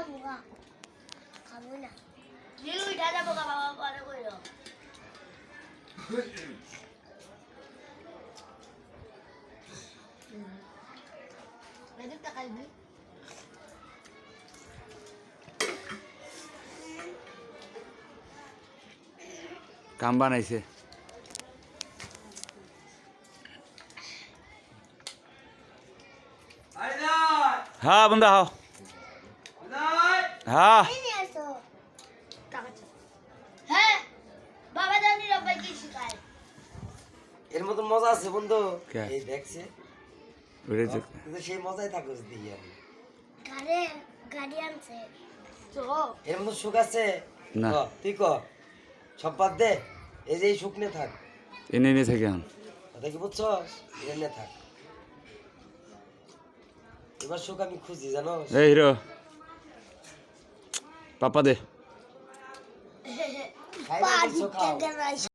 খাবো খাবো না জিলু উঠা যাবো বাবা পরে কইরো এদিকটা খাইবি কাম বানাইছে হ্যাঁ বন্ধু হাও হ্যাঁ হ্যাঁ বাবা জানি রব্বাই কি শিখায় এর মতন মজা আছে বন্ধু কে? এই দেখছে কিন্তু সেই মজাই থাকো দিয়ে আমি গাড়ি আনছে তো এর মতন সুখ আছে না। ক, তুই ক সব বাদ দে এই যে এই সুখ নিয়ে থাক এনে নিয়ে থাকে এখন কথা কি বুঝছস এটা নিয়ে থাক এবার সুখ আমি খুঁজি জানো এই হিরো পাপা দে খাই না, কিছু খাও।